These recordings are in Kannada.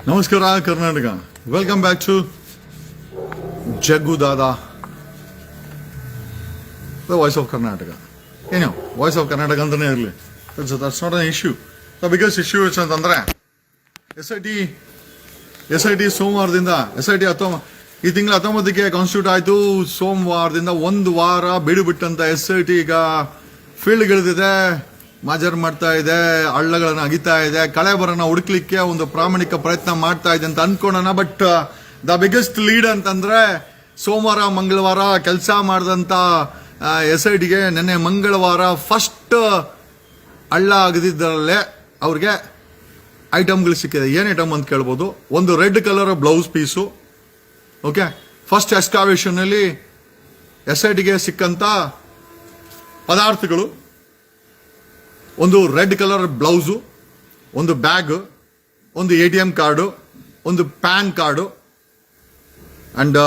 ನಮಸ್ಕಾರ Karnataka. Welcome back to Jaggu Dada the voice of Karnataka. ಏನೋ ವಾಯ್ಸ್ ಆಫ್ ಕರ್ನಾಟಕ ಅಂತಾನೆ ಇರಲಿ, that's not an issue. The biggest issue ಅಂತಂದ್ರೆ ಎಸ್ ಐ ಟಿ ಸೋಮವಾರದಿಂದ ಈ ತಿಂಗಳ 19ಕ್ಕೆ ಕಾನ್ಸ್ಟಿಟ್ಯೂಟ್ ಆಯಿತು. ಸೋಮವಾರದಿಂದ ಒಂದು ವಾರ ಬಿಡುಬಿಟ್ಟಂತ ಎಸ್ ಐ ಟಿ ಈಗ ಫೀಲ್ಡ್ಗಳಿದೆ, ಮಾಜರ್ ಮಾಡ್ತಾ ಇದೆ, ಹಳ್ಳಗಳನ್ನ ಅಗಿತಾ ಇದೆ, ಕಳೆಬರನ್ನ ಹುಡುಕ್ಲಿಕ್ಕೆ ಒಂದು ಪ್ರಾಮಾಣಿಕ ಪ್ರಯತ್ನ ಮಾಡ್ತಾ ಇದೆ ಅಂತ ಅನ್ಕೊಳ್ಳೋಣ. ಬಟ್ ದ ಬಿಗ್ಗೆಸ್ಟ್ ಲೀಡ್ ಅಂತಂದ್ರೆ ಸೋಮವಾರ ಮಂಗಳವಾರ ಕೆಲಸ ಮಾಡಿದಂತ ಎಸ್ ಐ ಟಿಗೆ ನಿನ್ನೆ ಮಂಗಳವಾರ ಫಸ್ಟ್ ಹಳ್ಳ ಅಗದಿದ್ದರಲ್ಲೇ ಅವ್ರಿಗೆ ಐಟಮ್ಗಳು ಸಿಕ್ಕಿದೆ. ಏನ್ ಐಟಮ್ ಅಂತ ಕೇಳ್ಬೋದು. ಒಂದು red colour blouse piece. Okay, first excavation ಅಲ್ಲಿ ಎಸ್ ಐ ಟಿಗೆ ಸಿಕ್ಕಂತ ಪದಾರ್ಥಗಳು ಒಂದು ರೆಡ್ ಕಲರ್ ಬ್ಲೌಸು, ಒಂದು ಬ್ಯಾಗ್, ಒಂದು ATM ಕಾರ್ಡು, ಒಂದು ಪ್ಯಾನ್ ಕಾರ್ಡು. ಅಂಡ್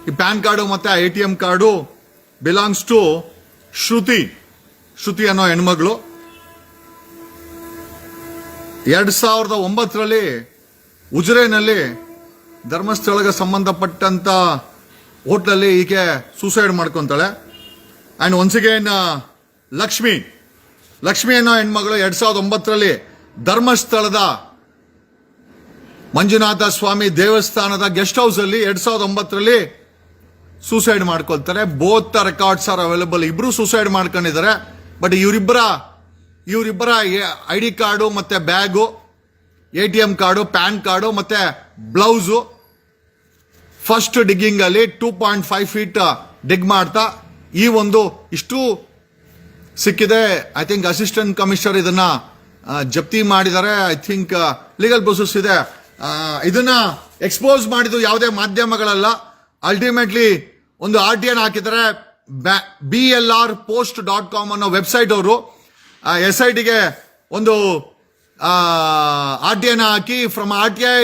ಈ ಪ್ಯಾನ್ ಕಾರ್ಡು ಮತ್ತೆ ATM card belongs to Shruti ಅನ್ನೋ ಹೆಣ್ಮಗಳು. 2009ರಲ್ಲಿ ಉಜಿರೆನಲ್ಲಿ ಧರ್ಮಸ್ಥಳಕ್ಕೆ ಸಂಬಂಧಪಟ್ಟಂತ ಹೋಟ್ಲಲ್ಲಿ ಈಕೆ ಸೂಸೈಡ್ ಮಾಡ್ಕೊಂತಾಳೆ. ಅಂಡ್ ಒನ್ಸ್ ಅಗೇನ್ ಲಕ್ಷ್ಮಿ ಅನ್ನೋ ಹೆಣ್ಮಗಳು 2009ರಲ್ಲಿ ಧರ್ಮಸ್ಥಳದ ಮಂಜುನಾಥ ಸ್ವಾಮಿ ದೇವಸ್ಥಾನದ ಗೆಸ್ಟ್ ಹೌಸ್ ಅಲ್ಲಿ 2009ರಲ್ಲಿ ಸೂಸೈಡ್ ಮಾಡ್ಕೊಳ್ತಾರೆ. Both records are available. ಇಬ್ರು ಸೂಸೈಡ್ ಮಾಡ್ಕೊಂಡಿದ್ದಾರೆ. ಬಟ್ ಇವರಿಬ್ಬರ ID ಕಾರ್ಡು ಮತ್ತೆ bag, ATM card, PAN card ಮತ್ತೆ ಬ್ಲೌಸು ಫಸ್ಟ್ ಡಿಗ್ಗಿಂಗ್ ಅಲ್ಲಿ 2.5 ಫೀಟ್ ಡಿಗ್ ಮಾಡ್ತಾ ಈ ಒಂದು ಇಷ್ಟು ಸಿಕ್ಕಿದೆ. ಐ ಥಿಂಕ್ ಅಸಿಸ್ಟೆಂಟ್ ಕಮಿಷನರ್ ಇದನ್ನ ಜಪ್ತಿ ಮಾಡಿದ್ದಾರೆ. ಐ ಥಿಂಕ್ ಲೀಗಲ್ ಪ್ರೊಸೆಸ್ ಇದೆ. ಇದನ್ನ ಎಕ್ಸ್ಪೋಸ್ ಮಾಡಿದ್ದು ಯಾವುದೇ ಮಾಧ್ಯಮಗಳಲ್ಲ. ಅಲ್ಟಿಮೇಟ್ಲಿ ಒಂದು RTN ಹಾಕಿದ್ದಾರೆ. BLRpost.com ಅನ್ನೋ ವೆಬ್ಸೈಟ್ ಅವರು SITಗೆ ಒಂದು RTN hockey from RTI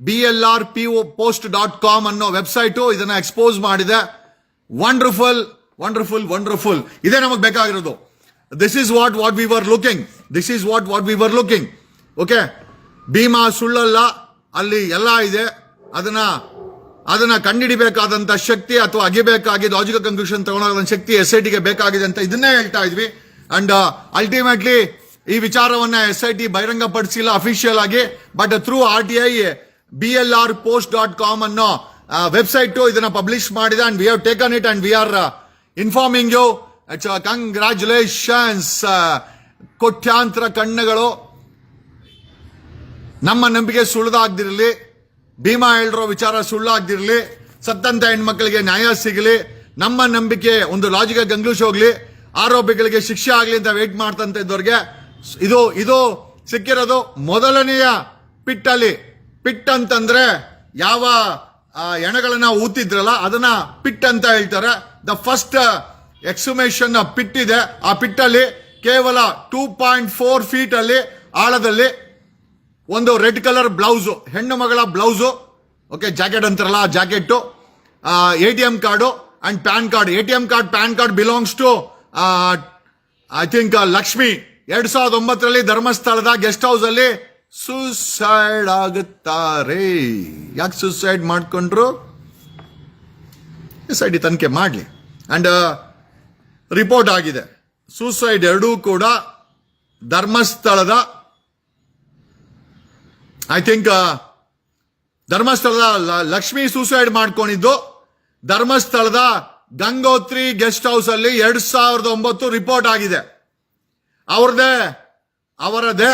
BLRpost.com ಅನ್ನೋ ವೆಬ್ಸೈಟ್ ಇದನ್ನ ಎಕ್ಸ್ಪೋಸ್ ಮಾಡಿದೆ. ವಂಡರ್ಫುಲ್. ಇದೇ ನಮಗೆ ಬೇಕಾಗಿರೋದು. This is what we were looking. Okay, Bhima ಸುಳ್ಳಲ್ಲ, ಅಲ್ಲಿ ಎಲ್ಲ ಇದೆ. ಅದನ್ನ ಕಂಡುಹಿಡಿಬೇಕಾದಂತ ಶಕ್ತಿ ಅಥವಾ ಅಗಿಬೇಕಾಗಿ ಲಾಜಿಕಲ್ ಕನ್ಕ್ಲೂಷನ್ ತಗೊಳ್ಳೋದಂತ ಶಕ್ತಿ SITಗೆ ಬೇಕಾಗಿದೆ ಅಂತ ಇದನ್ನೇ ಹೇಳ್ತಾ ಇದ್ವಿ. ಅಂಡ್ ಅಲ್ಟಿಮೇಟ್ಲಿ ಈ ವಿಚಾರವನ್ನ SIT ಬಹಿರಂಗಪಡಿಸಿಲ್ಲ ಅಫಿಷಿಯಲ್ ಆಗಿ, ಬಟ್ ಥ್ರೂ RTI BLRpost.com ಅನ್ನೋ ವೆಬ್ಸೈಟ್ ಇದನ್ನ ಪಬ್ಲಿಷ್ ಮಾಡಿದೆ. And we have taken it and we are informing you. It's congratulations. ಕೋಟ್ಯಾಂತರ ಕಣ್ಣುಗಳು ನಮ್ಮ ನಂಬಿಕೆ ಸುಳ್ಳಾಗ್ದಿರಲಿ, ಭೀಮಾ ಹೇಳಿರೋ ವಿಚಾರ ಸುಳ್ಳಾಗ್ದಿರಲಿ, ಸತ್ತಂತ ಹೆಣ್ಮಕ್ಳಿಗೆ ನ್ಯಾಯ ಸಿಗಲಿ, ನಮ್ಮ ನಂಬಿಕೆ ಒಂದು ಲಾಜಿಕಲ್ ಕನ್ಕ್ಲೂಷನ್ ಹೋಗ್ಲಿ, ಆರೋಪಿಗಳಿಗೆ ಶಿಕ್ಷೆ ಆಗ್ಲಿ ಅಂತ ವೇಟ್ ಮಾಡ್ತಂತ ಇದ್ದವ್ರಿಗೆ ಇದು ಸಿಕ್ಕಿರೋದು ಮೊದಲನೆಯ ಪಿಟ್ಟಲ್ಲಿ. ಪಿಟ್ ಅಂತಂದ್ರೆ ಯಾವ ಎಣಗಳನ್ನ ಊತಿದ್ರಲ್ಲ ಅದನ್ನ ಪಿಟ್ ಅಂತ ಹೇಳ್ತಾರೆ. ದ ಫಸ್ಟ್ ಎಕ್ಸುಮೇಷನ್ ಪಿಟ್ ಇದೆ. ಆ ಪಿಟ್ಟಲ್ಲಿ ಕೇವಲ 2.4 ಫೀಟ್ ಅಲ್ಲಿ ಆಳದಲ್ಲಿ ಒಂದು ರೆಡ್ ಕಲರ್ ಬ್ಲೌಸು, ಹೆಣ್ಣು ಮಗಳ ಬ್ಲೌಸು, ಓಕೆ, ಜಾಕೆಟ್ ಅಂತಾರಲ್ಲ ಆ jacket, ATM card and PAN card. ATM card, PAN card belongs to I think Lakshmi. 2009ರಲ್ಲಿ ಧರ್ಮಸ್ಥಳದ ಗೆಸ್ಟ್ ಹೌಸ್ ಅಲ್ಲಿ ಸೂಸೈಡ್ ಆಗುತ್ತಾರೆ. ಯಾಕೆ ಸೂಸೈಡ್ ಮಾಡ್ಕೊಂಡ್ರು? SIT ತನಿಖೆ ಮಾಡಲಿ. ಅಂಡ್ ರಿಪೋರ್ಟ್ ಆಗಿದೆ. ಸೂಸೈಡ್ ಎರಡೂ ಕೂಡ ಧರ್ಮಸ್ಥಳದ ಐ ಥಿಂಕ್ ಧರ್ಮಸ್ಥಳದ ಲಕ್ಷ್ಮಿ ಸೂಸೈಡ್ ಮಾಡ್ಕೊಂಡಿದ್ದು ಧರ್ಮಸ್ಥಳದ ಗಂಗೋತ್ರಿ ಗೆಸ್ಟ್ ಹೌಸ್ ಅಲ್ಲಿ 2009 ರಿಪೋರ್ಟ್ ಆಗಿದೆ. ಅವರದೇ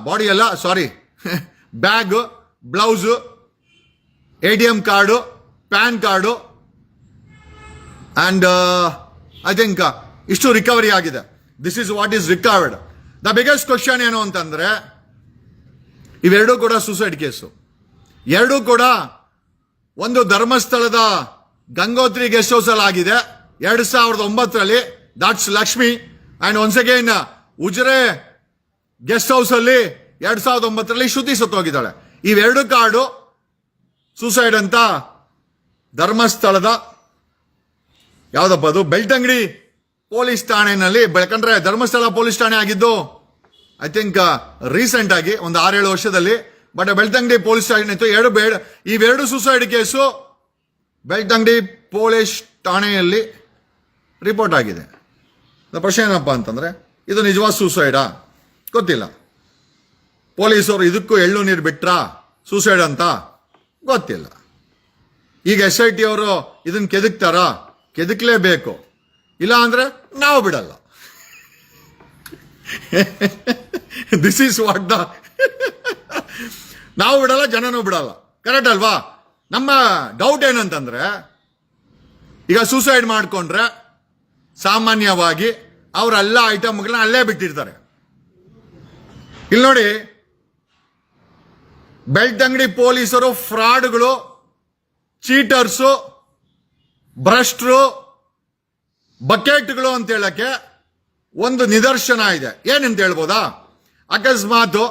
ಬಾಡಿ ಅಲ್ಲ, sorry, bag, blouse, ATM card, PAN card and I think ಇಷ್ಟು ರಿಕವರಿ ಆಗಿದೆ. This is what is recovered. The biggest question ಏನು ಅಂತಂದ್ರೆ ಇವೆರಡೂ ಕೂಡ ಸೂಸೈಡ್ ಕೇಸು. ಎರಡೂ ಕೂಡ ಒಂದು ಧರ್ಮಸ್ಥಳದ ಗಂಗೋತ್ರಿ ಗೆಸ್ಟ್ ಹೌಸ್ ಅಲ್ಲಿ ಆಗಿದೆ 2009ರಲ್ಲಿ. That's Lakshmi. And once again Ujire guest house ಅಲ್ಲಿ 2009ರಲ್ಲಿ ಶ್ರುತಿ ಸತ್ತೋಗಿದ್ದಾಳೆ. ಇವೆರಡು ಕಾರ್ಡು ಸೂಸೈಡ್ ಅಂತ ಧರ್ಮಸ್ಥಳದ ಯಾವ್ದಪ್ಪ ಅದು ಬೆಳ್ತಂಗಡಿ ಪೊಲೀಸ್ ಠಾಣೆನಲ್ಲಿ, ಯಾಕಂದ್ರೆ ಧರ್ಮಸ್ಥಳ ಪೊಲೀಸ್ ಠಾಣೆ ಆಗಿದ್ದು ಐ ಥಿಂಕ್ ರೀಸೆಂಟ್ ಆಗಿ ಒಂದು 6-7 ವರ್ಷದಲ್ಲಿ. ಬಟ್ ಬೆಳ್ತಂಗಡಿ ಪೊಲೀಸ್ ಸ್ಟೇಷನ್ ಇತ್ತು. ಇವೆರಡು ಸೂಸೈಡ್ ಕೇಸು ಬೆಳ್ತಂಗಡಿ ಪೊಲೀಸ್ ಠಾಣೆಯಲ್ಲಿ ರಿಪೋರ್ಟ್ ಆಗಿದೆ. ಪ್ರಶ್ನೆ ಏನಪ್ಪ ಅಂತಂದ್ರೆ, ಇದು ನಿಜವಾದ ಸೂಸೈಡಾ ಗೊತ್ತಿಲ್ಲ. ಪೊಲೀಸರು ಇದಕ್ಕೂ ಎಳ್ಳು ನೀರು ಬಿಟ್ರಾ ಸೂಸೈಡ್ ಅಂತ ಗೊತ್ತಿಲ್ಲ. ಈಗ SIT ಅವರು ಇದನ್ನ ಕೆದಕ್ತಾರ? ಕೆದಕ್ಲೇಬೇಕು, ಇಲ್ಲ ಅಂದ್ರೆ ನಾವು ಬಿಡಲ್ಲ. ದಿಸ್ ಈಸ್ ವಾಟ್ ದ ನಾವು ಬಿಡಲ್ಲ, ಜನನೂ ಬಿಡಲ್ಲ. ಕರೆಕ್ಟ್ ಅಲ್ವಾ? ನಮ್ಮ ಡೌಟ್ ಏನಂತಂದ್ರೆ, ಈಗ ಸೂಸೈಡ್ ಮಾಡ್ಕೊಂಡ್ರೆ ಸಾಮಾನ್ಯವಾಗಿ ಅವರೆಲ್ಲ ಐಟಮ್ಗಳನ್ನ ಅಲ್ಲೇ ಬಿಟ್ಟಿರ್ತಾರೆ. ಇಲ್ಲಿ ನೋಡಿ, ಬೆಳ್ತಂಗಡಿ ಪೊಲೀಸರು ಫ್ರಾಡ್ಗಳು, ಚೀಟರ್ಸು, ಭ್ರಷ್ಟರು, ಬಕೆಟ್ಗಳು ಅಂತ ಹೇಳಕ್ಕೆ ಒಂದು ನಿದರ್ಶನ ಇದೆ. ಏನಂತ ಹೇಳ್ಬೋದಾ? ಅಕಸ್ಮಾತ್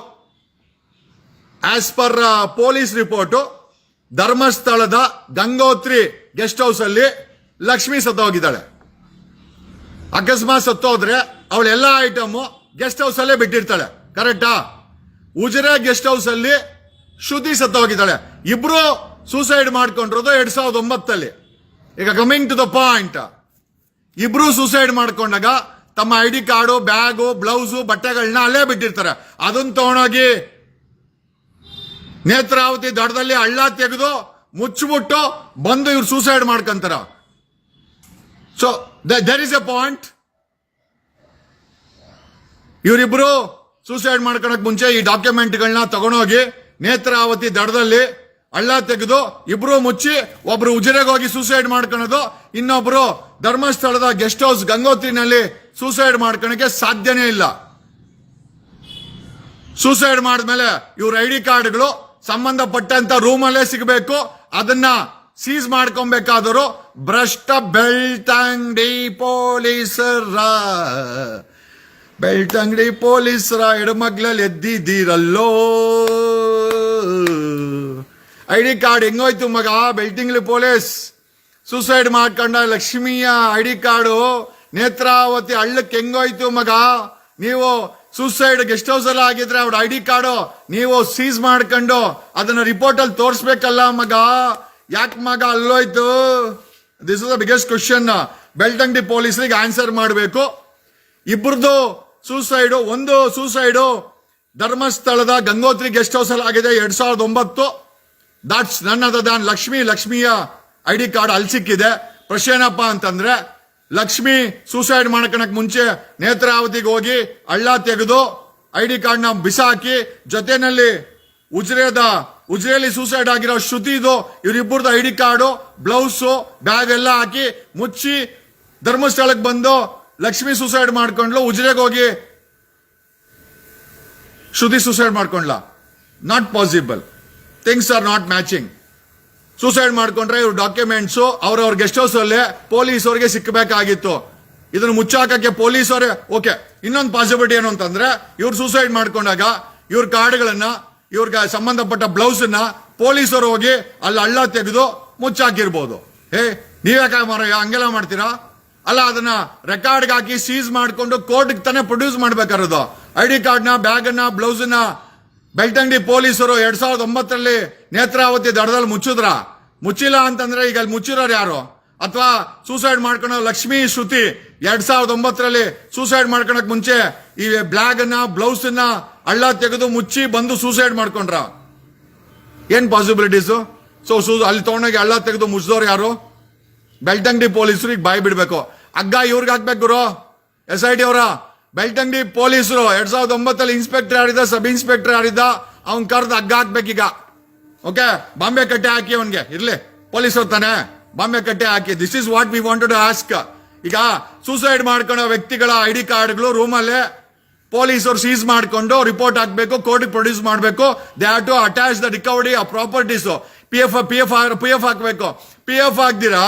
ಆಸ್ ಪರ್ ಪೊಲೀಸ್ ರಿಪೋರ್ಟ್, ಧರ್ಮಸ್ಥಳದ ಗಂಗೋತ್ರಿ ಗೆಸ್ಟ್ ಹೌಸ್ ಅಲ್ಲಿ ಲಕ್ಷ್ಮಿ ಸತ್ತೋಗಿದ್ದಾಳೆ. ಅಕಸ್ಮಾತ್ ಸತ್ತೋದ್ರೆ ಅವಳೆಲ್ಲ ಐಟಮ್ ಗೆಸ್ಟ್ ಹೌಸ್ ಅಲ್ಲೇ ಬಿಟ್ಟಿರ್ತಾಳೆ. ಕರೆಕ್ಟಾ? ಉಜಿರೆ ಗೆಸ್ಟ್ ಹೌಸ್ ಅಲ್ಲಿ ಶ್ರುತಿ ಸತ್ತೋಗಿದ್ದಾಳೆ. ಇಬ್ರು ಸೂಸೈಡ್ ಮಾಡ್ಕೊಂಡಿರೋದು 2009. ಈಗ ಕಮಿಂಗ್ ಟು ದ ಪಾಯಿಂಟ್, ಇಬ್ರು ಸೂಸೈಡ್ ಮಾಡ್ಕೊಂಡಾಗ ತಮ್ಮ ID ಕಾರ್ಡು, ಬ್ಯಾಗು, ಬ್ಲೌಸು, ಬಟ್ಟೆಗಳನ್ನ ಅಲ್ಲೇ ಬಿಟ್ಟಿರ್ತಾರೆ. ಅದನ್ನ ತಗೊಂಡೋಗಿ ನೇತ್ರಾವತಿ ದಡದಲ್ಲಿ ಹಳ್ಳ ತೆಗೆದು ಮುಚ್ಚಿಬಿಟ್ಟು ಬಂದು ಇವ್ರು ಸೂಸೈಡ್ ಮಾಡ್ಕೊಂತಾರ. So there is a point. ಇವರಿಬ್ರು ಸೂಸೈಡ್ ಮಾಡ್ಕೊಳಕ್ ಮುಂಚೆ ಈ ಡಾಕ್ಯುಮೆಂಟ್ಗಳನ್ನ ತಗೊಂಡೋಗಿ ನೇತ್ರಾವತಿ ದಡದಲ್ಲಿ ಹಳ್ಳ ತೆಗೆದು ಇಬ್ರು ಮುಚ್ಚಿ, ಒಬ್ರು ಉಜಿರೆಗೆ ಹೋಗಿ ಸೂಸೈಡ್ ಮಾಡ್ಕೊಳೋದು, ಇನ್ನೊಬ್ರು ಧರ್ಮಸ್ಥಳದ ಗೆಸ್ಟ್ ಹೌಸ್ ಗಂಗೋತ್ರಿನಲ್ಲಿ ಸೂಸೈಡ್ ಮಾಡ್ಕೊಳಕ್ಕೆ ಸಾಧ್ಯನೇ ಇಲ್ಲ. ಸೂಸೈಡ್ ಮಾಡಿದ್ಮೇಲೆ ಇವ್ರ ID ಕಾರ್ಡ್ಗಳು ಸಂಬಂಧಪಟ್ಟಂತ ರೂಮಲ್ಲೇ ಸಿಗಬೇಕು. ಅದನ್ನ ಸೀಸ್ ಮಾಡ್ಕೊಬೇಕಾದ್ರು ಭ್ರಷ್ಟ ಬೆಳ್ತಂಗಡಿ ಪೊಲೀಸರ ಎಡಮಗ್ಲಲ್ಲಿ ಎದ್ದಿದ್ದೀರಲ್ಲೋ. ID ಕಾರ್ಡ್ ಹೆಂಗೋಯ್ತು ಮಗ? ಬೆಳ್ತಂಗಡಿ ಪೊಲೀಸ್ ಸೂಸೈಡ್ ಮಾಡ್ಕೊಂಡ ಲಕ್ಷ್ಮಿಯ ID ಕಾರ್ಡು ನೇತ್ರಾವತಿ ಹಳ್ಳಕ್ಕೆ ಹೆಂಗೋಯ್ತು ಮಗ? ನೀವು ಸೂಸೈಡ್ ಗೆಸ್ಟ್ ಹೌಸ್ ಅಲ್ಲಿ ಆಗಿದ್ರೆ ಅವ್ರ ID ಕಾರ್ಡು ನೀವು ಸೀಸ್ ಮಾಡ್ಕೊಂಡು ಅದನ್ನ ರಿಪೋರ್ಟ್ ಅಲ್ಲಿ ತೋರಿಸ್ಬೇಕಲ್ಲ ಮಗ. ಯಾಕೆ ಮಗ ಅಲ್ಲೋಯ್ತು? This is the biggest question. Belthangady ಪೊಲೀಸರಿಗೆ ಆನ್ಸರ್ ಮಾಡಬೇಕು. ಇಬ್ಬರದು ಸೂಸೈಡು, ಒಂದು ಸೂಸೈಡು ಧರ್ಮಸ್ಥಳದ ಗಂಗೋತ್ರಿ ಗೆಸ್ಟ್ ಹೌಸ್ ಅಲ್ಲಿ ಆಗಿದೆ 2009. ದಟ್ಸ್ ನನ್ ಅದರ್ ದ್ಯಾನ್ ಲಕ್ಷ್ಮಿಯ ID ಕಾರ್ಡ್ ಅಲ್ಲಿ ಸಿಕ್ಕಿದೆ. ಪ್ರಶ್ನೆ ಏನಪ್ಪಾ ಅಂತಂದ್ರೆ, ಲಕ್ಷ್ಮಿ ಸೂಸೈಡ್ ಮಾಡ್ಕೊಳಕ್ ಮುಂಚೆ ನೇತ್ರಾವತಿಗೆ ಹೋಗಿ ಹಳ್ಳ ತೆಗೆದು ID ಕಾರ್ಡ್ ನ ಬಿಸಾಕಿ, ಜೊತೆನಲ್ಲಿ ಉಜಿರೆಯಲ್ಲಿ ಸೂಸೈಡ್ ಆಗಿರೋ ಶ್ರುತಿದು ಇವರಿಬ್ಬರದು ID ಕಾರ್ಡು, ಬ್ಲೌಸು, ಬ್ಯಾಗ್ ಎಲ್ಲ ಹಾಕಿ ಮುಚ್ಚಿ ಧರ್ಮಸ್ಥಳಕ್ಕೆ ಬಂದು ಲಕ್ಷ್ಮಿ ಸೂಸೈಡ್ ಮಾಡ್ಕೊಂಡ್ಲು. ಉಜಿರೆಗೆ ಹೋಗಿ ಶ್ರುತಿ ಸೂಸೈಡ್ ಮಾಡ್ಕೊಂಡ್ಲ? Not possible. Things are not matching. Suicide ಮಾಡ್ಕೊಂಡ್ರೆ ಇವ್ರ ಡಾಕ್ಯುಮೆಂಟ್ಸ್ ಅವ್ರವ್ರ ಗೆಸ್ಟ್ ಹೌಸ್ ಅಲ್ಲೇ ಪೊಲೀಸ್ ಅವರಿಗೆ ಸಿಕ್ಕಬೇಕಾಗಿತ್ತು. ಇದನ್ನು ಮುಚ್ಚಾಕಕ್ಕೆ ಪೊಲೀಸರೇ ಓಕೆ. ಇನ್ನೊಂದು ಪಾಸಿಬಿಲಿಟಿ ಏನು ಅಂತಂದ್ರೆ, ಇವ್ರು ಸೂಸೈಡ್ ಮಾಡ್ಕೊಂಡಾಗ ಇವ್ರ ಕಾರ್ಡ್ಗಳನ್ನ, ಇವ್ರಿಗೆ ಸಂಬಂಧಪಟ್ಟ ಬ್ಲೌಸ್ ನ ಪೊಲೀಸರು ಹೋಗಿ ಅಲ್ಲಿ ಹಳ್ಳ ತೆಗೆದು ಮುಚ್ಚಾಕಿರ್ಬೋದು. ನೀವ್ಯಾಕೆ ಮಾರಯ್ಯ ಹಂಗೆಲ್ಲ ಮಾಡ್ತೀರಾ? ಅಲ್ಲ, ಅದನ್ನ ರೆಕಾರ್ಡ್ಗೆ ಹಾಕಿ ಸೀಸ್ ಮಾಡ್ಕೊಂಡು ಕೋರ್ಟ್ಗೆ ತಾನೇ ಪ್ರೊಡ್ಯೂಸ್ ಮಾಡ್ಬೇಕಾರೋದು. ID ಕಾರ್ಡ್ನ, ಬ್ಯಾಗನ್ನ, ಬ್ಲೌಸ್ನ ಬೆಳ್ತಂಗಡಿ ಪೊಲೀಸರು 2009 ನೇತ್ರಾವತಿ ದಡದಲ್ಲಿ ಮುಚ್ಚಿಲ್ಲ ಅಂತಂದ್ರೆ ಈಗ ಅಲ್ಲಿ ಮುಚ್ಚಿರೋರು ಯಾರು? ಅಥವಾ ಸೂಸೈಡ್ ಮಾಡ್ಕೊಳ್ಳೋ ಲಕ್ಷ್ಮಿ ಶ್ರುತಿ 2009 ಸೂಸೈಡ್ ಮಾಡ್ಕೊಳಕ್ ಮುಂಚೆ ಈ ಬ್ಲಾಗ್ ಅನ್ನ, ಬ್ಲೌಸ್ ನ ಹಳ್ಳ ತೆಗೆದು ಮುಚ್ಚಿ ಬಂದು ಸೂಸೈಡ್ ಮಾಡ್ಕೊಂಡ್ರ? ಏನ್ ಪಾಸಿಬಿಲಿಟೀಸು? ಅಲ್ಲಿ ತಗೊಂಡೋಗಿ ಹಳ್ಳ ತೆಗೆದು ಮುಚ್ಚಿದವ್ರು ಯಾರು? ಬೆಳ್ತಂಗಡಿ ಪೊಲೀಸರು ಈಗ ಬಾಯಿ ಬಿಡ್ಬೇಕು. ಹಗ್ಗ ಇವ್ರಿಗೆ ಹಾಕ್ಬೇಕು ಗುರು. SIT ಅವರ ಬೆಳ್ತಂಗಡಿ ಪೊಲೀಸರು 2009 ಇನ್ಸ್ಪೆಕ್ಟರ್ ಯಾರಿದ್ದ, ಸಬ್ ಇನ್ಸ್ಪೆಕ್ಟರ್ ಯಾರಿದ್ದ, ಅವ್ನ್ ಕರ್ದು ಹಗ್ಗ ಹಾಕ್ಬೇಕೀಗ. ಓಕೆ, ಬಾಂಬೆ ಕಟ್ಟೆ ಹಾಕಿ ಅವನ್ಗೆ. ಇರ್ಲಿ, ಪೊಲೀಸರು ತಾನೆ, ಬಾಂಬೆ ಕಟ್ಟೆ ಹಾಕಿ. This is what we wanted to ask. ಈಗ ಸೂಸೈಡ್ ಮಾಡ್ಕೊಳ್ಳೋ ವ್ಯಕ್ತಿಗಳ ID ಕಾರ್ಡ್ಗಳು ರೂಮಲ್ಲೇ ಪೊಲೀಸರು ಸೀಸ್ ಮಾಡ್ಕೊಂಡು ರಿಪೋರ್ಟ್ ಹಾಕ್ಬೇಕು, ಕೋರ್ಟ್ ಪ್ರೊಡ್ಯೂಸ್ ಮಾಡಬೇಕು. They have to attach the recovery of properties. PF ಹಾಕ್ಬೇಕು. PF ಹಾಕ್ದಿರಾ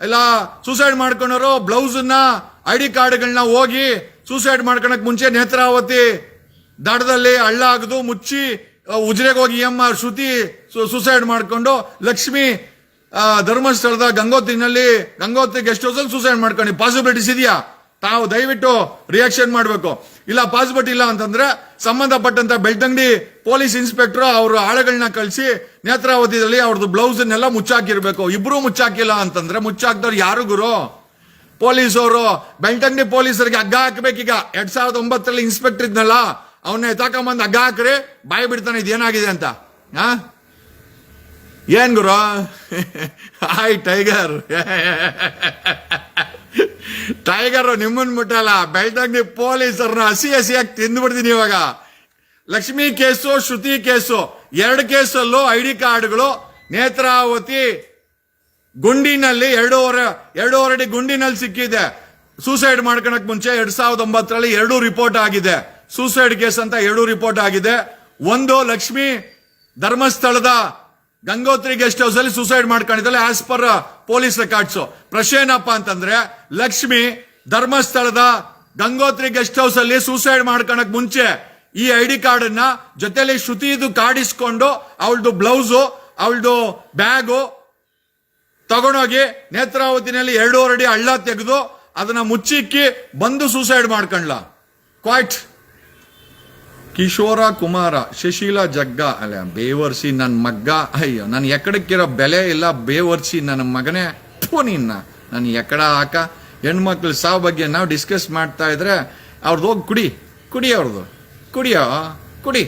ಇಲ್ಲ ಸೂಸೈಡ್ ಮಾಡ್ಕೊಂಡವರು ಬ್ಲೌಸ್ ನ, ID ಕಾರ್ಡ್ಗಳನ್ನ ಹೋಗಿ ಸೂಸೈಡ್ ಮಾಡ್ಕೊಳಕ್ ಮುಂಚೆ ನೇತ್ರಾವತಿ ದಡದಲ್ಲಿ ಹಳ್ಳ ಆಗದು ಮುಚ್ಚಿ ಉಜಿರೆಗೆ ಹೋಗಿ EMR ಶ್ರುತಿ ಸೂಸೈಡ್ ಮಾಡ್ಕೊಂಡು, ಲಕ್ಷ್ಮಿ ಧರ್ಮಸ್ಥಳದ ಗಂಗೋತ್ರಿ ಗೆಸ್ಟ್ ಹೌಸ್ ಅಲ್ಲಿ ಸೂಸೈಡ್ ಮಾಡ್ಕೊಂಡು ಪಾಸಿಬಿಲಿಟೀಸ್ ಇದೆಯಾ? ತಾವು ದಯವಿಟ್ಟು ರಿಯಾಕ್ಷನ್ ಮಾಡಬೇಕು. ಇಲ್ಲ ಪಾಸಿಬಿಲಿಟಿ ಇಲ್ಲ ಅಂತಂದ್ರೆ ಸಂಬಂಧಪಟ್ಟಂತ ಬೆಳ್ತಂಗಡಿ ಪೊಲೀಸ್ ಇನ್ಸ್ಪೆಕ್ಟರ್ ಅವ್ರ ಆಳುಗಳನ್ನ ಕಳಿಸಿ ನೇತ್ರಾವತಿಯಲ್ಲಿ ಅವ್ರದ್ದು ಬ್ಲೌಸ್ ಅನ್ನೆಲ್ಲ ಮುಚ್ಚಾಕಿರ್ಬೇಕು. ಇಬ್ರು ಮುಚ್ಚಾಕಿಲ್ಲ ಅಂತಂದ್ರೆ ಮುಚ್ಚಾಕ್ದವ್ರು ಯಾರು ಗುರು? ಪೊಲೀಸವರು. ಬೆಳ್ತಂಗಡಿ ಪೊಲೀಸರಿಗೆ ಹಗ್ಗ ಹಾಕ್ಬೇಕೀಗ. 2009 ಇನ್ಸ್ಪೆಕ್ಟರ್ ಇದ್ನಲ್ಲ ಅವನ್ನ ಎತ್ತಾಕೊಂಬಂದ್ ಹಗ್ಗ ಹಾಕ್ರಿ, ಬಾಯಿ ಬಿಡ್ತಾನೆ ಇದೇನಾಗಿದೆ ಅಂತ. ಏನ್ ಗುರು? Hi tiger. ಟೈಗರ್ ನಿಮ್ಮನ್ ಮುಟ್ಟಲ್ಲ, ಬೆಳ್ತಂಗಡಿ ಪೊಲೀಸರನ್ನ ಹಸಿಯಾಗಿ ತಿಂದ್ಬಿಡ್ತೀನಿ ಇವಾಗ. ಲಕ್ಷ್ಮಿ ಕೇಸು, ಶ್ರುತಿ ಕೇಸು, 2 ಕೇಸಲ್ಲೂ ID ಕಾರ್ಡ್ಗಳು ನೇತ್ರಾವತಿ ಗುಂಡಿನಲ್ಲಿ 2.5 ಅಡಿ ಗುಂಡಿನಲ್ಲಿ ಸಿಕ್ಕಿದೆ. ಸೂಸೈಡ್ ಮಾಡ್ಕೊಳಕ್ ಮುಂಚೆ 2009 2 ರಿಪೋರ್ಟ್ ಆಗಿದೆ. ಸೂಸೈಡ್ ಕೇಸ್ ಅಂತ 2 ರಿಪೋರ್ಟ್ ಆಗಿದೆ. ಒಂದು ಲಕ್ಷ್ಮಿ ಧರ್ಮಸ್ಥಳದ ಗಂಗೋತ್ರಿ ಗೆಸ್ಟ್ ಹೌಸ್ ಅಲ್ಲಿ ಸೂಸೈಡ್ ಮಾಡ್ಕೊಂಡಿದ್ದಾಳೆ ಆಸ್ ಪರ್ ಪೊಲೀಸ್ ರೆಕಾರ್ಡ್ಸ್. ಪ್ರಶ್ನೆ ಏನಪ್ಪಾ ಅಂತಂದ್ರೆ, ಲಕ್ಷ್ಮಿ ಧರ್ಮಸ್ಥಳದ ಗಂಗೋತ್ರಿ ಗೆಸ್ಟ್ ಹೌಸ್ ಅಲ್ಲಿ ಸೂಸೈಡ್ ಮಾಡ್ಕೊಳಕ್ ಮುಂಚೆ ಈ ID ಕಾರ್ಡ್ ಅನ್ನ ಜೊತೆಲಿ ಶ್ರುತಿದು ಕಾರ್ಡ್ ಇಸ್ಕೊಂಡು ಅವಳದು ಬ್ಲೌಸು ಅವಳದು ಬ್ಯಾಗು ತಗೊಂಡೋಗಿ ನೇತ್ರಾವತಿನಲ್ಲಿ 2.5 ಅಡಿ ಹಳ್ಳ ತೆಗೆದು ಅದನ್ನ ಮುಚ್ಚಿಕ್ಕಿ ಬಂದು ಸೂಸೈಡ್ ಮಾಡ್ಕೊಂಡ್ಲ. ಕ್ವಾಯ್ಟ್. ಕಿಶೋರ ಕುಮಾರ, ಶಶೀಲಾ ಜಗ್ಗ, ಅಲ್ಲ ಬೇವರ್ಸಿ ನನ್ನ ಮಗ್ಗ. ಅಯ್ಯೋ ನನ್ ಎಕಡಕ್ಕಿರೋ ಬೆಲೆ ಇಲ್ಲ, ಬೇವರ್ಸಿ ನನ್ನ ಮಗನೇ. ನಿನ್ನ ನನ್ ಎಕಡ ಹಾಕ. ಹೆಣ್ಮಕ್ಳು ಸಾವು ಬಗ್ಗೆ ನಾವು ಡಿಸ್ಕಸ್ ಮಾಡ್ತಾ ಇದ್ರೆ ಅವ್ರದ್ದು ಹೋಗಿ ಕುಡಿ ಅವ್ರದ್ದು ಕುಡಿ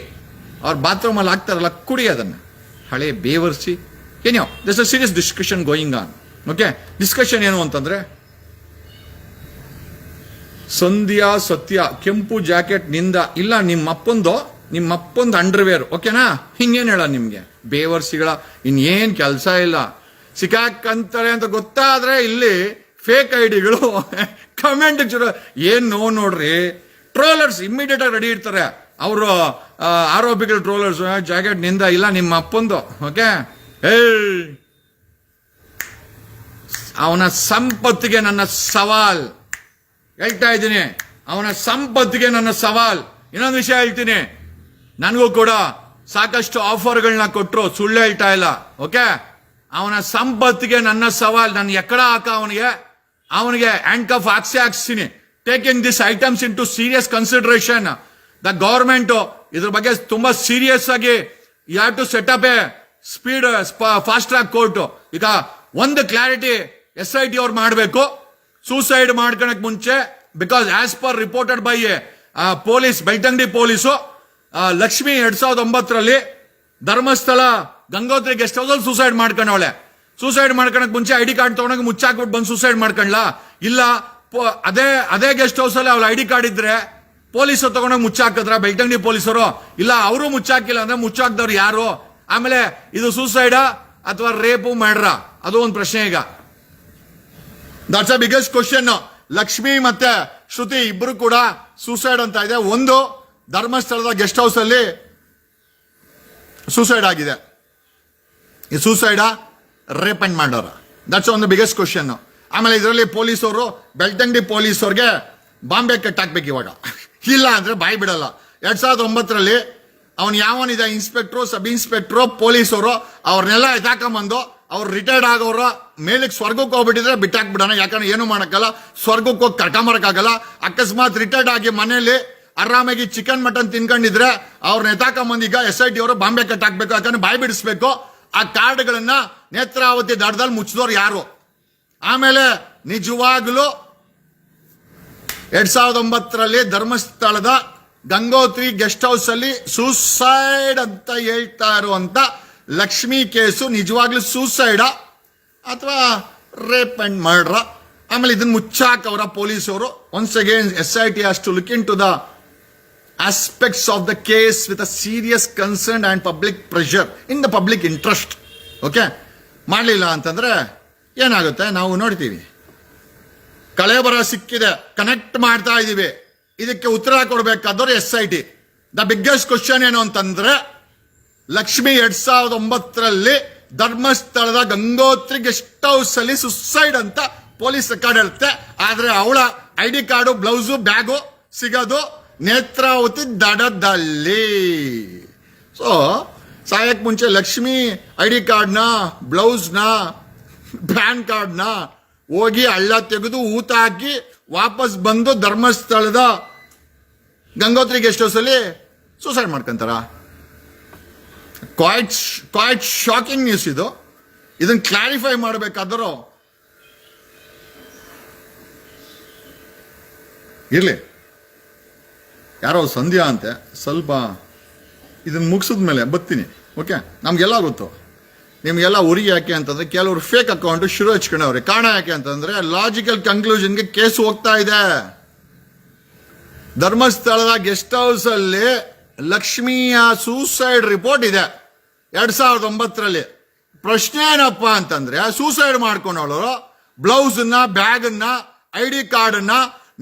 ಅವ್ರ ಬಾತ್ರೂಮ್ ಅಲ್ಲಿ ಹಾಕ್ತಾರಲ್ಲ, ಕುಡಿ ಅದನ್ನ. ಹಳೆ ಬೇವರ್ಸಿ. ಏನೋ this a serious discussion going on. Okay, discussion ಏನು ಅಂತಂದ್ರೆ, ಸಂಧ್ಯಾ ಸತ್ಯ ಕೆಂಪು ಜಾಕೆಟ್ ನಿಂದ ಇಲ್ಲ ನಿಮ್ಮಪ್ಪಂದು ಅಂಡರ್ವೇರ್. ಓಕೆನಾ? ಹಿಂಗೇನ್ ಹೇಳ ನಿಮ್ಗೆ ಬೇವರ್ಸಿಗಳ ಇನ್ನೇನ್ ಕೆಲಸ ಇಲ್ಲ. ಸಿಕ್ಕಾಕಂತಾರೆ ಅಂತ ಗೊತ್ತಾದ್ರೆ ಇಲ್ಲಿ ಫೇಕ್ ಐಡಿಗಳು ಕಮೆಂಟ್ ಏನ್ ನೋಡ್ರಿ. ಟ್ರೋಲರ್ಸ್ ಇಮಿಡಿಯೇಟ್ ಆಗಿ ರೆಡಿ ಇರ್ತಾರೆ. ಅವರು ಆರೋಪಿಗಳು ಟ್ರೋಲರ್ಸ್ ಜಾಕೆಟ್ ನಿಂದ ಇಲ್ಲ ನಿಮ್ಮ ಅಪ್ಪಂದು. ಓಕೆ, ಅವನ ಸಂಪತ್ತಿಗೆ ನನ್ನ ಸವಾಲ್ ಹೇಳ್ತಾ ಇದ್ದೀನಿ. ಅವನ ಸಂಪತ್ತಿಗೆ ನನ್ನ ಸವಾಲ್. ಇನ್ನೊಂದು ವಿಷಯ ಹೇಳ್ತೀನಿ, ನನಗೂ ಕೂಡ ಸಾಕಷ್ಟು ಆಫರ್ಗಳನ್ನ ಕೊಟ್ರು, ಸುಳ್ಳು ಹೇಳ್ತಾ ಇಲ್ಲ. ಓಕೆ, ಅವನ ಸಂಪತ್ತಿಗೆ ನನ್ನ ಸವಾಲ್. ನನ್ನ ಎಕ್ಕಡ ಹಾಕ ಅವನಿಗೆ ಹ್ಯಾಂಡ್ ಕಫ್ ಹಾಕ್ಸ್ತೀನಿ. Taking this items into serious consideration. The government ಇದ್ರ ಬಗ್ಗೆ ತುಂಬಾ ಸೀರಿಯಸ್ ಆಗಿ you have to set up a speed fast track court. ಈಗ ಒಂದು ಕ್ಲಾರಿಟಿ SIT ಅವ್ರು ಮಾಡಬೇಕು. ಸೂಸೈಡ್ ಮಾಡ್ಕೊಳಕ್ ಮುಂಚೆ, because as per reported by police, Belthangady police, Lakshmi 2009 Dharmasthala Gangotri guest house ಅಲ್ಲಿ ಸೂಸೈಡ್ ಮಾಡ್ಕೊಂಡವಳೆ. ಸೂಸೈಡ್ ಮಾಡ್ಕೊಳಕ್ ಮುಂಚೆ ID ಕಾರ್ಡ್ ತಗೊಂಡಾಗ ಮುಚ್ಚಾಕ್ಬಿಟ್ಟು ಬಂದು ಸೂಸೈಡ್ ಮಾಡ್ಕೊಂಡ್ಲ. ಇಲ್ಲ ಅದೇ ಗೆಸ್ಟ್ ಹೌಸ್ ಅಲ್ಲಿ ಅವ್ಳ ID ಕಾರ್ಡ್ ಇದ್ರೆ ಪೊಲೀಸರು ತಗೊಂಡಾಗ ಮುಚ್ಚಾಕಿದ್ರ ಬೆಳ್ತಂಗಡಿ ಪೊಲೀಸರು? ಇಲ್ಲ, ಅವರು ಮುಚ್ಚಾಕಿಲ್ಲ ಅಂದ್ರೆ ಮುಚ್ಚಾಕ್ದವ್ರು ಯಾರು? ಆಮೇಲೆ ಇದು ಸೂಸೈಡಾ ಅಥವಾ ರೇಪು ಮಾಡ್ರ? ಅದು ಒಂದು ಪ್ರಶ್ನೆ. ಈಗ that's a biggest question. Lakshmi ಮತ್ತೆ ಶ್ರುತಿ ಇಬ್ರು ಕೂಡ ಸೂಸೈಡ್ ಅಂತ ಇದೆ. ಒಂದು ಧರ್ಮಸ್ಥಳದ ಗೆಸ್ಟ್ ಹೌಸ್ ಅಲ್ಲಿ ಸೂಸೈಡ್ ಆಗಿದೆ. ಈ ಸೂಸೈಡಾ ರೇಪ್ ಅಂಡ್ ಮಾಡೋರ? ದಟ್ಸ್ ಒಂದು ಬಿಗ್ಗೆಸ್ಟ್ ಕ್ವಶನ್. ಆಮೇಲೆ ಇದರಲ್ಲಿ ಪೊಲೀಸವರು ಬೆಳ್ತಂಗಡಿ ಪೊಲೀಸವ್ರಿಗೆ ಬಾಂಬೆ ಕಟ್ಟಾಕ್ಬೇಕು ಇವಾಗ. ಇಲ್ಲ ಅಂದ್ರೆ ಬಾಯಿ ಬಿಡಲ್ಲ. 2009 ಅವನ್ ಯಾವನಿದೆ ಇನ್ಸ್ಪೆಕ್ಟ್ರು, ಸಬ್ ಇನ್ಸ್ಪೆಕ್ಟ್ರು, ಪೊಲೀಸರು ಅವ್ರನ್ನೆಲ್ಲ ಎತ್ತಾಕೊಂಬಂದು ಅವ್ರು ರಿಟೈರ್ಡ್ ಆಗೋರ ಮೇಲಕ್ಕೆ ಸ್ವರ್ಗಕ್ಕೆ ಹೋಗ್ಬಿಟ್ಟಿದ್ರೆ ಬಿಟ್ಟಾಕ್ಬಿಡೋಣ. ಯಾಕಂದ್ರೆ ಏನು ಮಾಡಕ್ಕಲ್ಲ, ಸ್ವರ್ಗಕ್ಕೆ ಹೋಗಿ ಕರ್ಕೊಂಬರಕ್ಕಾಗಲ್ಲ. ಅಕಸ್ಮಾತ್ ರಿಟೈರ್ಡ್ ಆಗಿ ಮನೇಲಿ ಆರಾಮಾಗಿ ಚಿಕನ್ ಮಟನ್ ತಿನ್ಕೊಂಡಿದ್ರೆ ಅವ್ರನ್ನ ಎತ್ತಾಕೊಂಬಂದು ಈಗ SIT ಅವರು ಬಾಂಬೆ ಕಟ್ಟಾಕ್ಬೇಕು. ಯಾಕಂದ್ರೆ ಬಾಯಿ ಬಿಡಿಸ್ಬೇಕು. ಆ ಕಾರ್ಡ್ಗಳನ್ನ ನೇತ್ರಾವತಿ ದಡದಲ್ಲಿ ಮುಚ್ಚಿದವ್ರು ಯಾರು? ಆಮೇಲೆ ನಿಜವಾಗ್ಲೂ 2009 ಧರ್ಮಸ್ಥಳದ ಗಂಗೋತ್ರಿ ಗೆಸ್ಟ್ ಹೌಸ್ ಅಲ್ಲಿ ಸೂಸೈಡ್ ಅಂತ ಹೇಳ್ತಾ ಇರುವಂತ ಲಕ್ಷ್ಮಿ ಕೇಸು ನಿಜವಾಗ್ಲೂ ಸೂಸೈಡಾ ಅಥವಾ ರೇಪ್ ಅಂಡ್ ಮರ್ಡ್ರ? ಆಮೇಲೆ ಇದನ್ನ ಮುಚ್ಚಾಕವರ ಪೊಲೀಸವರು. Once again SIT has to look into the aspects of the case with a serious concern and public pressure in the public interest. Okay, ಮಾಡಲಿಲ್ಲ ಅಂತಂದ್ರೆ ಏನಾಗುತ್ತೆ ನಾವು ನೋಡ್ತೀವಿ. ಕಳೆಬರ ಸಿಕ್ಕಿದೆ, ಕನೆಕ್ಟ್ ಮಾಡ್ತಾ ಇದೀವಿ. ಇದಕ್ಕೆ ಉತ್ತರ ಕೊಡಬೇಕಾದವ್ರು SIT. ದ ಬಿಗ್ಗೆಸ್ಟ್ ಕ್ವಶನ್ ಏನು ಅಂತಂದ್ರೆ, ಲಕ್ಷ್ಮಿ 2009 ಧರ್ಮಸ್ಥಳದ ಗಂಗೋತ್ರಿ ಗೆಸ್ಟ್ ಹೌಸ್ ಅಲ್ಲಿ ಸುಸೈಡ್ ಅಂತ ಪೊಲೀಸ್ ರೆಕಾರ್ಡ್ ಹೇಳುತ್ತೆ. ಆದ್ರೆ ಅವಳ ID ಕಾರ್ಡು, ಬ್ಲೌಸು, ಬ್ಯಾಗು ಸಿಗೋದು ನೇತ್ರಾವತಿ ದಡದಲ್ಲಿ. ಸೊ ಸಾಯಕ್ ಮುಂಚೆ ಲಕ್ಷ್ಮಿ ID ಕಾರ್ಡ್ನ, ಬ್ಲೌಸ್ನ, ಪ್ಯಾನ್ ಕಾರ್ಡ್ನ ಹೋಗಿ ಹಳ್ಳ ತೆಗೆದು ಊತ ಹಾಕಿ ವಾಪಸ್ ಬಂದು ಧರ್ಮಸ್ಥಳದ ಗಂಗೋತ್ರಿ ಗೆಸ್ಟ್ ಹೌಸ್ ಅಲ್ಲಿ ಸೂಸೈಡ್ ಮಾಡ್ಕೊಂತಾರ. ಕ್ವೈಟ್ ಶಾಕಿಂಗ್ ನ್ಯೂಸ್ ಇದು. ಇದನ್ನ ಕ್ಲಾರಿಫೈ ಮಾಡಬೇಕಾದರೂ ಇರ್ಲಿ, ಯಾರೋ ಸಂಧ್ಯಾ ಅಂತೆ, ಸ್ವಲ್ಪ ಇದನ್ನ ಮುಗಿಸಿದ್ಮೇಲೆ ಬರ್ತೀನಿ. ಓಕೆ, ನಮ್ಗೆಲ್ಲ ಗೊತ್ತು. ನಿಮ್ಗೆಲ್ಲ ಉರಿ ಯಾಕೆ ಅಂತಂದ್ರೆ ಕೆಲವರು ಫೇಕ್ ಅಕೌಂಟ್ ಶುರು ಹಚ್ಕೊಂಡವ್ರೆ. ಕಾರಣ ಯಾಕೆ ಅಂತಂದ್ರೆ ಲಾಜಿಕಲ್ ಕನ್ಕ್ಲೂಷನ್ಗೆ ಕೇಸ್ ಹೋಗ್ತಾ ಇದೆ. ಧರ್ಮಸ್ಥಳದ ಗೆಸ್ಟ್ ಹೌಸ್ ಅಲ್ಲಿ ಲಕ್ಷ್ಮಿಯ ಸೂಸೈಡ್ ರಿಪೋರ್ಟ್ ಇದೆ 2009ರಲ್ಲಿ. ಪ್ರಶ್ನೆ ಏನಪ್ಪ ಅಂತಂದ್ರೆ, ಸೂಸೈಡ್ ಮಾಡ್ಕೊಂಡವಳು ಬ್ಲೌಸ್ ಅನ್ನ, ಬ್ಯಾಗ್ ಅನ್ನ, ID ಕಾರ್ಡ್ ಅನ್ನ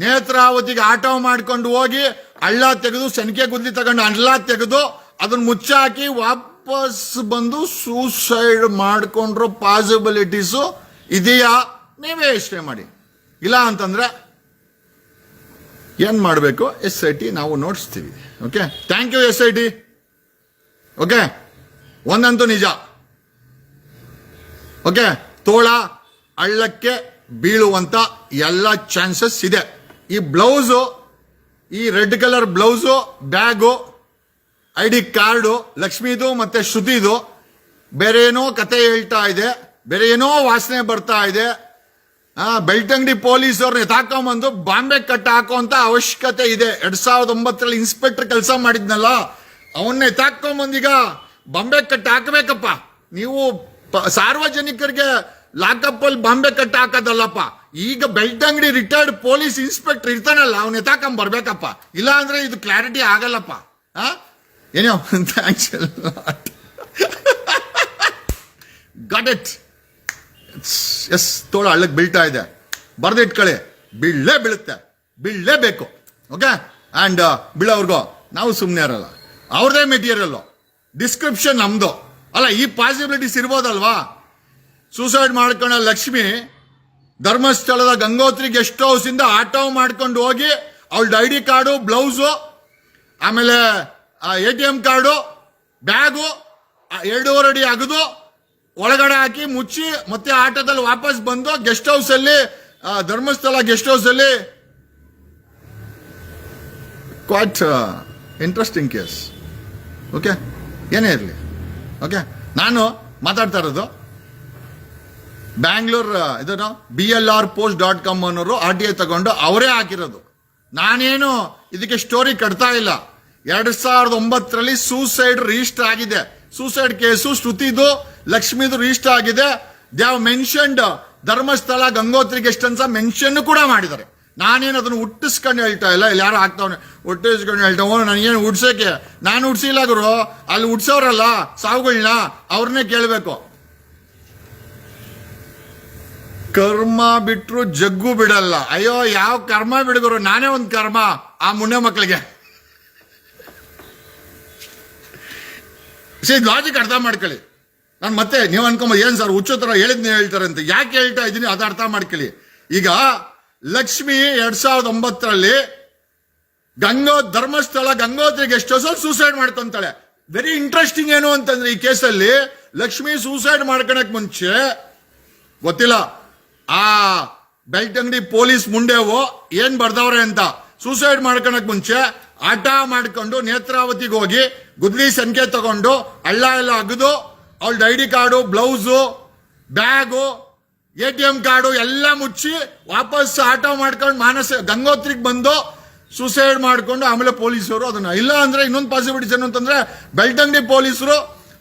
ನೇತ್ರಾವತಿಗೆ ಆಟೋ ಮಾಡ್ಕೊಂಡು ಹೋಗಿ ಹಳ್ಳ ತೆಗೆದು ಸೆನ್ಕೆ ಗುದ್ಲಿ ತಗೊಂಡು ಹಳ್ಳ ತೆಗೆದು ಅದನ್ನ ಮುಚ್ಚಾಕಿ ವಾಪಸ್ ಬಂದು ಸೂಸೈಡ್ ಮಾಡ್ಕೊಂಡ್ರೋ ಪಾಸಿಬಿಲಿಟೀಸು ಇದೆಯಾ? ನೀವೇ ಯೋಚನೆ ಮಾಡಿ. ಇಲ್ಲ ಅಂತಂದ್ರೆ ಏನ್ ಮಾಡಬೇಕು? SIT ನಾವು ನೋಡಿಸ್ತೀವಿ. Okay, thank you SIT. Okay, ಒಂದಂತೂ ನಿಜ. ಓಕೆ, ತೋಳ ಹಳ್ಳಕ್ಕೆ ಬೀಳುವಂತ ಎಲ್ಲ ಚಾನ್ಸಸ್ ಇದೆ. ಈ ಬ್ಲೌಸು, ಈ red colour blouse, bag, ID card ಲಕ್ಷ್ಮೀದು ಮತ್ತೆ ಶ್ರುತಿದು ಬೇರೆ ಏನೋ ಕತೆ ಹೇಳ್ತಾ ಇದೆ, ಬೇರೆ ಏನೋ ವಾಸನೆ ಬರ್ತಾ ಇದೆ. ಬೆಳ್ತಂಗಡಿ ಪೊಲೀಸವ್ರನ್ನ ಎತ್ತಾಕೊಂಬಂದು ಬಾಂಬೆ ಕಟ್ಟ ಹಾಕುವಂತ ಅವಶ್ಯಕತೆ ಇದೆ. 2009ರಲ್ಲಿ ಇನ್ಸ್ಪೆಕ್ಟರ್ ಕೆಲಸ ಮಾಡಿದ್ನಲ್ಲ, ಅವನ್ನ ಎತ್ತಾಕೊಂಬಂದೀಗ ಬಾಂಬೆ ಕಟ್ಟ ಹಾಕಬೇಕಪ್ಪ. ನೀವು ಸಾರ್ವಜನಿಕರಿಗೆ ಲಾಕಪ್ ಅಲ್ಲಿ ಬಾಂಬೆ ಕಟ್ಟ ಹಾಕೋದಲ್ಲಪ್ಪ. ಈಗ ಬೆಳ್ತಂಗಡಿ ರಿಟೈರ್ಡ್ ಪೊಲೀಸ್ ಇನ್ಸ್ಪೆಕ್ಟರ್ ಇರ್ತಾನಲ್ಲ, ಅವನ್ನ ಎತ್ತಾಕೊಂಡ್ ಬರ್ಬೇಕಪ್ಪ. ಇಲ್ಲ ಅಂದ್ರೆ ಇದು ಕ್ಲಾರಿಟಿ ಆಗಲ್ಲಪ್ಪ. ಏನೋ ಥ್ಯಾಂಕ್ಸ್ ಗಾಟ್ ಇಟ್. ಎಸ್, ತೋಳ ಹಳ್ಳಕ್ಕೆ ಬೀಳ್ತಾ ಇದೆ, ಬರ್ದಿಟ್ಕೊಳ್ಳಿ. ಬೀಳುತ್ತೆ, ಬೀಳಲೇಬೇಕು. ಓಕೆ, ಅಂಡ್ ಬೀಳೋರ್ಗು ನಾವು ಸುಮ್ಮನೆ ಇರಲ್ಲ. ಅವ್ರದೇ ಮೆಟೀರಿಯಲ್, ಡಿಸ್ಕ್ರಿಪ್ಷನ್ ನಮ್ದು ಅಲ್ಲ. ಈ ಪಾಸಿಬಿಲಿಟೀಸ್ ಇರ್ಬೋದಲ್ವಾ? ಸೂಸೈಡ್ ಮಾಡ್ಕೊಂಡ ಲಕ್ಷ್ಮಿ ಧರ್ಮಸ್ಥಳದ ಗಂಗೋತ್ರಿ ಗೆಸ್ಟ್ ಹೌಸ್ ಇಂದ ಆಟೋ ಮಾಡ್ಕೊಂಡು ಹೋಗಿ ಅವಳ ID ಕಾರ್ಡು, ಬ್ಲೌಸು, ಆಮೇಲೆ ATM ಕಾರ್ಡು, ಬ್ಯಾಗು 2.5 ಅಡಿ ಅಗದು ಒಳಗಡೆ ಹಾಕಿ ಮುಚ್ಚಿ ಮತ್ತೆ ಆಟೋದಲ್ಲಿ ವಾಪಸ್ ಬಂದು ಗೆಸ್ಟ್ ಹೌಸ್ ಅಲ್ಲಿ, ಧರ್ಮಸ್ಥಳ ಗೆಸ್ಟ್ ಹೌಸ್ ಅಲ್ಲಿ. Quartz interesting case. ಓಕೆ, ಏನೇ ಇರಲಿ. ಓಕೆ, ನಾನು ಮಾತಾಡ್ತಾ ಇರೋದು ಬ್ಯಾಂಗ್ಳೂರ್ ಇದನ್ನು BLRpost.com ಅನ್ನೋರು RTI ತಗೊಂಡು ಅವರೇ ಹಾಕಿರೋದು. ನಾನೇನು ಇದಕ್ಕೆ ಸ್ಟೋರಿ ಕಟ್ತಾ ಇಲ್ಲ. 2009ರಲ್ಲಿ ಸೂಸೈಡ್ ರಿಜಿಸ್ಟರ್ ಆಗಿದೆ. ಸೂಸೈಡ್ ಕೇಸು ಶ್ರುತಿದು, ಲಕ್ಷ್ಮಿದು ರಿಜಿಸ್ಟರ್ ಆಗಿದೆ. They have mentioned Dharmasthala Gangotri guest ಅಂತ ಮೆನ್ಷನ್ ಕೂಡ ಮಾಡಿದ್ದಾರೆ. ನಾನೇನು ಅದನ್ನು ಹುಟ್ಟಿಸ್ಕೊಂಡು ಹೇಳ್ತಾ ಇಲ್ಲ. ಇಲ್ಲಿ ಯಾರು ಆಗ್ತಾವನೆ ಹುಟ್ಟಿಸ್ಕೊಂಡು ಹೇಳ್ತಾವ, ನನಗೇನು ಹುಡ್ಸಕ್ಕೆ? ನಾನು ಹುಡ್ಸಿಲ್ಲ ಗುರು. ಅಲ್ಲಿ ಹುಡ್ಸೋರಲ್ಲ ಸಾವುಗಳನ್ನ, ಅವ್ರನ್ನೇ ಕೇಳಬೇಕು. ಕರ್ಮ ಬಿಟ್ರು ಜಗ್ಗು ಬಿಡಲ್ಲ. ಅಯ್ಯೋ, ಯಾವ ಕರ್ಮ ಬಿಡುಗರು? ನಾನೇ ಒಂದು ಕರ್ಮ ಆ ಮುನ್ನೆ ಮಕ್ಕಳಿಗೆ. ಲಾಜಿಕ್ ಅರ್ಥ ಮಾಡ್ಕೊಳ್ಳಿ. ನಾನು ಮತ್ತೆ ನೀವು ಅನ್ಕೊಂಬೋದು ಏನ್ ಸರ್ ಹುಚ್ಚೋ ತರ ಹೇಳಿದ್ನೇ ಹೇಳ್ತಾರೆ ಅಂತ. ಯಾಕೆ ಹೇಳ್ತಾ ಇದ್ದೀನಿ ಅದು ಅರ್ಥ ಮಾಡ್ಕೊಳ್ಳಿ. ಈಗ ಲಕ್ಷ್ಮಿ 2009ರಲ್ಲಿ ಧರ್ಮಸ್ಥಳ ಗಂಗೋತ್ರಿ ಗೆಸ್ಟ್ ಹೌಸ್ ಅಲ್ಲಿ ಸೂಸೈಡ್ ಮಾಡ್ಕೊಂತಾಳೆ. ವೆರಿ ಇಂಟ್ರೆಸ್ಟಿಂಗ್ ಏನು ಅಂತಂದ್ರೆ, ಈ ಕೇಸಲ್ಲಿ ಲಕ್ಷ್ಮಿ ಸೂಸೈಡ್ ಮಾಡ್ಕೊಳಕ್ ಮುಂಚೆ ಗೊತ್ತಿಲ್ಲ ಆ ಬೆಳ್ತಂಗಡಿ ಪೊಲೀಸ್ ಮುಂಡೆವು ಏನ್ ಬರ್ದವ್ರೆ ಅಂತ. ಸೂಸೈಡ್ ಮಾಡ್ಕೊಳಕ್ ಮುಂಚೆ ಆಟ ಮಾಡ್ಕೊಂಡು ನೇತ್ರಾವತಿಗೆ ಹೋಗಿ ಗುದ್ಲಿ ಸಂಖ್ಯೆ ತಗೊಂಡು ಹಳ್ಳ ಎಲ್ಲ ಅಗದು ಅವಳ ID card, blouse, bag, ATM card ಎಲ್ಲ ಮುಚ್ಚಿ ವಾಪಸ್ ಆಟೋ ಮಾಡ್ಕೊಂಡು ಗಂಗೋತ್ರಿಗೆ ಬಂದು ಸೂಸೈಡ್ ಮಾಡ್ಕೊಂಡು ಆಮೇಲೆ ಪೊಲೀಸರು ಅದನ್ನ. ಇಲ್ಲ ಅಂದ್ರೆ ಇನ್ನೊಂದು ಪಾಸಿಬಿಲಿಟೀಸ್ ಏನು ಅಂತಂದ್ರೆ, ಬೆಳ್ತಂಗಡಿ ಪೊಲೀಸರು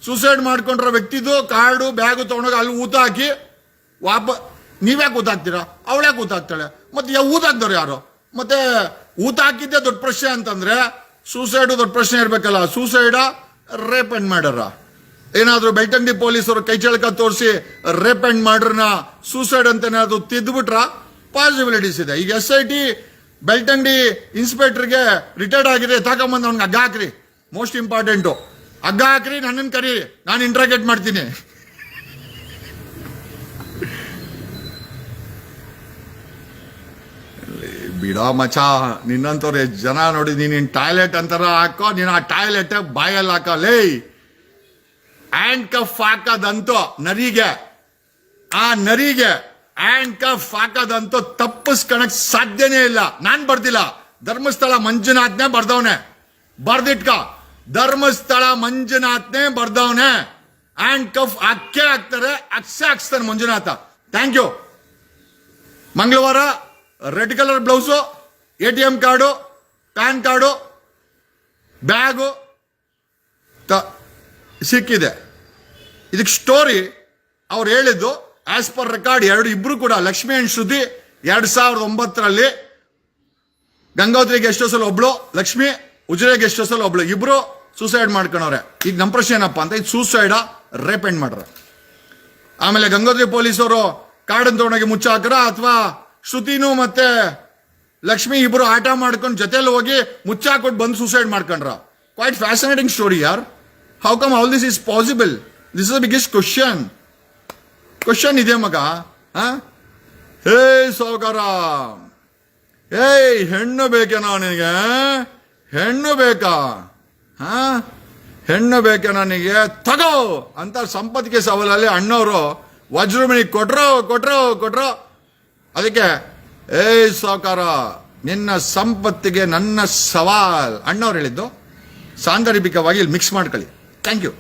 ಸೂಸೈಡ್ ಮಾಡ್ಕೊಂಡ್ರ ವ್ಯಕ್ತಿದು ಕಾರ್ಡು, ಬ್ಯಾಗು ತಗೊಂಡೋಗಿ ಅಲ್ಲಿ ಊತ ಹಾಕಿ ನೀವ್ಯಾಕೆ ಊತಾಕ್ತೀರಾ? ಅವಳ್ಯಾಕೆ ಊತಾಕ್ತಾಳೆ? ಮತ್ತೆ ಊತಾಕ್ದವ್ರು ಯಾರು? ಮತ್ತೆ ಊತ ಹಾಕಿದ್ದೆ ದೊಡ್ಡ ಪ್ರಶ್ನೆ ಅಂತಂದ್ರೆ ಸೂಸೈಡ್ ದೊಡ್ಡ ಪ್ರಶ್ನೆ ಇರ್ಬೇಕಲ್ಲ. ಸೂಸೈಡ, ರೇಪ್ ಅಂಡ್ ಮರ್ಡರ್? ಏನಾದ್ರು ಬೆಳ್ತಂಗಡಿ ಪೊಲೀಸರು ಕೈ ಚಳಕ ತೋರಿಸಿ ರೇಪ್ ಅಂಡ್ ಮರ್ಡರ್ನ ಸೂಸೈಡ್ ಅಂತ ಏನಾದ್ರು ತಿದ್ದುಬಿಟ್ರ ಪಾಸಿಬಿಲಿಟೀಸ್ ಇದೆ. ಈಗ SIT ಬೆಳ್ತಂಗಡಿ ಇನ್ಸ್ಪೆಕ್ಟರ್ಗೆ ರಿಟೈರ್ಡ್ ಆಗಿದೆ, ತಗೊಂಬಂದು ಅವ್ನಿಗೆ ಹಗ್ಗ ಹಾಕ್ರಿ. ಮೋಸ್ಟ್ ಇಂಪಾರ್ಟೆಂಟು, ಹಗ್ಗ ಹಾಕ್ರಿ, ನನ್ನನ್ನು ಕರೀರಿ, ನಾನು ಇಂಟ್ರಾಗೇಟ್ ಮಾಡ್ತೀನಿ. ಬಿಡೋ ಮಚ, ನಿನ್ನಂತವ್ರು ಎಷ್ಟು ಜನ ನೋಡಿ. ನೀನು ಟಾಯ್ಲೆಟ್ ಅಂತಾರ ಹಾಕೋ, ನೀನು ಆ ಟಾಯ್ಲೆಟ್ ಬಾಯಲ್ಲಿ ಹಾಕಲೇ. ಹ್ಯಾಂಡ್ ಕಫ್ ಹಾಕೋದಂತೂ ನರಿಗೆ, ಆ ನರಿಗೆ ಹ್ಯಾಂಡ್ ಕಫ್ ಹಾಕೋದಂತೂ ತಪ್ಪಿಸ್ಕೊಳಕ್ ಸಾಧ್ಯನೇ ಇಲ್ಲ. ನಾನ್ ಬರ್ದಿಲ್ಲ, ಧರ್ಮಸ್ಥಳ ಮಂಜುನಾಥ್ನೇ ಬರ್ದವನೆ. ಬರ್ದಿಟ್ಕ, ಧರ್ಮಸ್ಥಳ ಮಂಜುನಾಥ್ನೇ ಬರ್ದವನೆ. ಹ್ಯಾಂಡ್ ಕಫ್ ಹಾಕೇ ಹಾಕ್ತಾರೆ, ಹಾಕ್ಸ್ತಾನೆ ಮಂಜುನಾಥ. Thank you. ಮಂಗಳವಾರ red colour blouse, ATM card, PAN card, bag ಸಿಕ್ಕಿದೆ. ಇದಕ್ಕೆ ಸ್ಟೋರಿ ಅವ್ರು ಹೇಳಿದ್ದು ಆಸ್ ಪರ್ ರೆಕಾರ್ಡ್ ಇಬ್ರು ಕೂಡ Lakshmi and Shruti 2009 Gangotri guest house ಅಲ್ಲಿ ಒಬ್ಳು, ಲಕ್ಷ್ಮಿ ಉಜಿರೆ ಗೆಸ್ಟ್ ಹೌಸ್ ಅಲ್ಲಿ ಒಬ್ಳು, ಇಬ್ರು ಸೂಸೈಡ್ ಮಾಡ್ಕೊಂಡವ್ರೆ. ಈಗ ನಮ್ಮ ಪ್ರಶ್ನೆ ಏನಪ್ಪಾ ಅಂತ, ಇದು ಸೂಸೈಡ ರೇಪ್ ಎಂಡ್ ಮಾಡ್ರ? ಆಮೇಲೆ ಗಂಗೋತ್ರಿ ಪೊಲೀಸರು ಕಾರ್ಡನ್ ತಗೊಂಡೋಗಿ ಮುಚ್ಚಾಕ್ರ, ಅಥವಾ ಶ್ರುತಿನೂ ಮತ್ತೆ ಲಕ್ಷ್ಮಿ ಇಬ್ರು ಆಟ ಮಾಡ್ಕೊಂಡು ಜೊತೆಲಿ ಹೋಗಿ ಮುಚ್ಚಾಕೊಟ್ಟು ಬಂದು ಸೂಸೈಡ್ ಮಾಡ್ಕೊಂಡ್ರ? ಕ್ವೈಟ್ ಫ್ಯಾಸಿನೇಟಿಂಗ್ ಸ್ಟೋರಿ ಯಾರ್. How come all this is possible? This is the biggest question ಇದೆ ಮಗ. ಹೇ ಸೌಕರ, ಏಯ್ ಹೆಣ್ಣು ಬೇಕೇನೋ ನಿನಗೆ? ಹೆಣ್ಣು ಬೇಕಾ? ಹೆಣ್ಣು ಬೇಕೆ ನನಗೆ, ತಗೋ ಅಂತ ಸಂಪತ್ತಿಗೆ ಸವಾಲಲ್ಲಿ ಅಣ್ಣವರು ವಜ್ರಮಣಿ ಕೊಟ್ರೋ. ಅದಕ್ಕೆ ಏಯ್ ಸಾಕಾರ, ನಿನ್ನ ಸಂಪತ್ತಿಗೆ ನನ್ನ ಸವಾಲ್ ಅಣ್ಣವ್ರು ಹೇಳಿದ್ದು ಸಾಂದರ್ಭಿಕವಾಗಿ ಇಲ್ಲಿ ಮಿಕ್ಸ್ ಮಾಡ್ಕೊಳ್ಳಿ. Thank you.